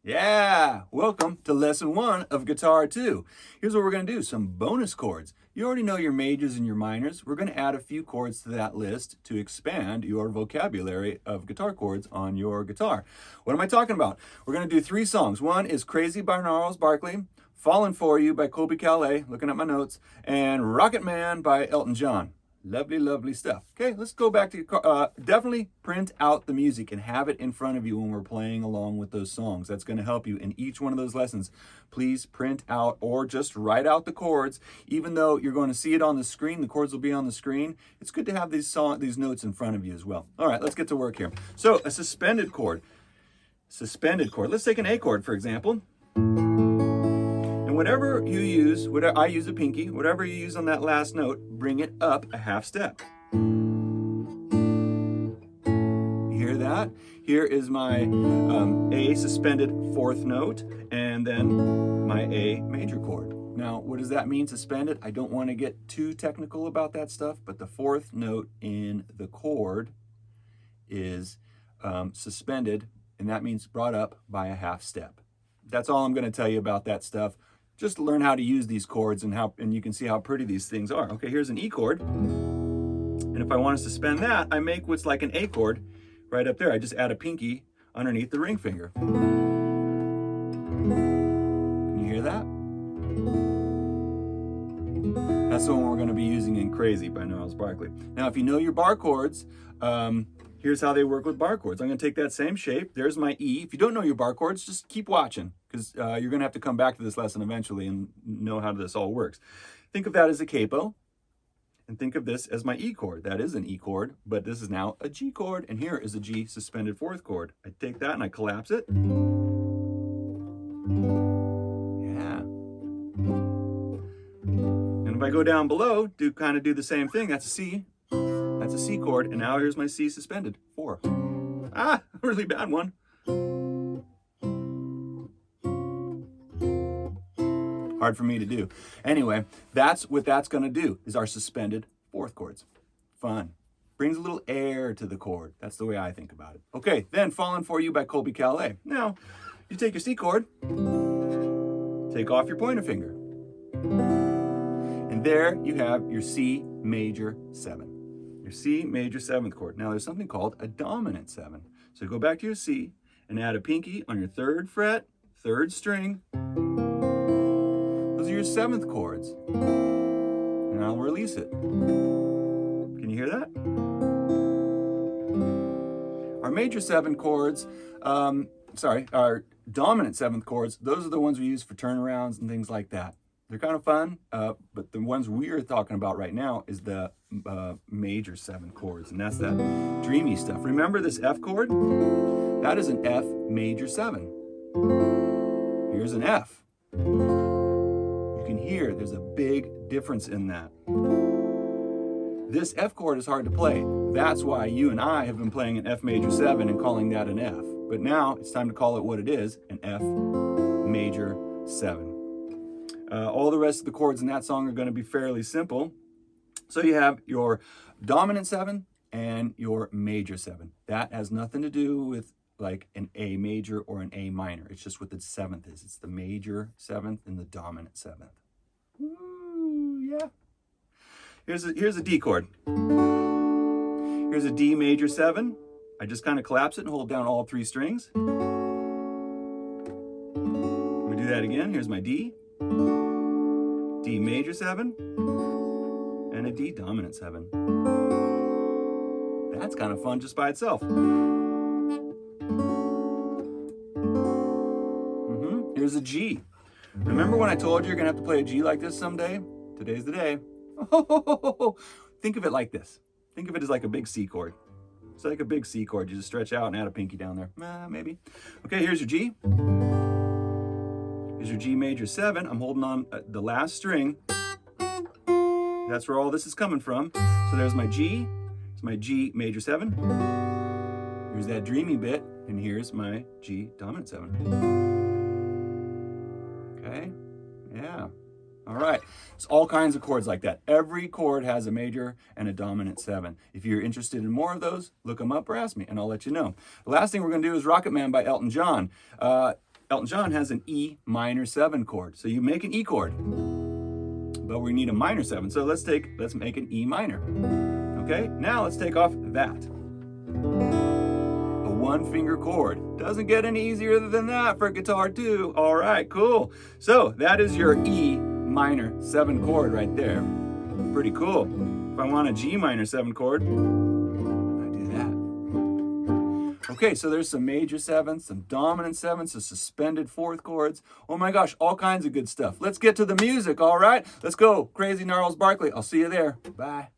Yeah, welcome to lesson 1 of Guitar 2. Here's what we're going to do, some bonus chords. You already know your majors and your minors. We're going to add a few chords to that list to expand your vocabulary of guitar chords on your guitar. What am I talking about? We're going to do 3 songs. One is Crazy by Gnarls Barkley, Fallen For You by Colby Calais, looking at my notes, and Rocket Man by Elton John. Lovely, lovely stuff. Okay, let's go back to your car. Definitely print out the music and have it in front of you when we're playing along with those songs. That's going to help you in each one of those lessons. Please print out or just write out the chords. Even though you're going to see it on the screen, the chords will be on the screen. It's good to have these notes in front of you as well. All right, let's get to work here. So a suspended chord. Suspended chord. Let's take an A chord, for example. And whatever you use, I use a pinky, whatever you use on that last note, bring it up a half step. You hear that? Here is my A suspended 4th note, and then my A major chord. Now, what does that mean, suspended? I don't want to get too technical about that stuff, but the 4th note in the chord is suspended, and that means brought up by a half step. That's all I'm going to tell you about that stuff. Just learn how to use these chords and you can see how pretty these things are. Okay, here's an E chord. And if I want to suspend that, I make what's like an A chord right up there. I just add a pinky underneath the ring finger. Can you hear that? That's the one we're going to be using in Crazy by Gnarls Barkley. Now, if you know your bar chords, here's how they work with bar chords. I'm going to take that same shape. There's my E. If you don't know your bar chords, just keep watching, because you're going to have to come back to this lesson eventually and know how this all works. Think of that as a capo, and think of this as my E chord. That is an E chord, but this is now a G chord, and here is a G suspended 4th chord. I take that and I collapse it. Yeah. And if I go down below, do the same thing. That's a C. That's a C chord, and now here's my C suspended, 4. Ah, a really bad one. Hard for me to do. Anyway, that's what that's going to do, is our suspended 4th chords. Fun. Brings a little air to the chord. That's the way I think about it. Okay, then Fallen For You by Colby Calais. Now, you take your C chord, take off your pointer finger, and there you have your C major 7. Your C major 7th chord. Now there's something called a dominant 7. So go back to your C and add a pinky on your 3rd fret, 3rd string. Those are your 7th chords. And I'll release it. Can you hear that? Our major 7 chords, our dominant 7th chords, those are the ones we use for turnarounds and things like that. They're kind of fun, but the ones we're talking about right now is the major 7 chords, and that's that dreamy stuff. Remember this F chord? That is an F major 7. Here's an F. You can hear there's a big difference in that. This F chord is hard to play. That's why you and I have been playing an F major 7 and calling that an F. But now it's time to call it what it is, an F major 7. All the rest of the chords in that song are going to be fairly simple. So you have your dominant 7 and your major 7. That has nothing to do with like an A major or an A minor. It's just what the 7th is. It's the major 7th and the dominant 7th. Ooh, yeah. Here's a D chord. Here's a D major 7. I just kind of collapse it and hold down all 3 strings. Let me do that again. Here's my D. D major 7, and a D dominant 7. That's kind of fun just by itself. Here's a G. Remember when I told you you're going to have to play a G like this someday? Today's the day. Think of it like this. Think of it as like a big C chord. It's like a big C chord. You just stretch out and add a pinky down there. Maybe. Okay, here's your G. Here's your G major 7. I'm holding on the last string. That's where all this is coming from. So there's my G. It's my G major 7. Here's that dreamy bit. And here's my G dominant 7. Okay? Yeah. All right. It's all kinds of chords like that. Every chord has a major and a dominant 7. If you're interested in more of those, look them up or ask me, and I'll let you know. The last thing we're going to do is Rocket Man by Elton John. Elton John has an E minor 7 chord. So you make an E chord, but we need a minor 7. So let's make an E minor. Okay, now let's take off that. A 1-finger chord. Doesn't get any easier than that for guitar too. All right, cool. So that is your E minor 7 chord right there. Pretty cool. If I want a G minor 7 chord, I do that. Okay, so there's some major 7s, some dominant 7s, some suspended 4th chords. Oh my gosh, all kinds of good stuff. Let's get to the music, all right? Let's go. Crazy Gnarls Barkley. I'll see you there. Bye.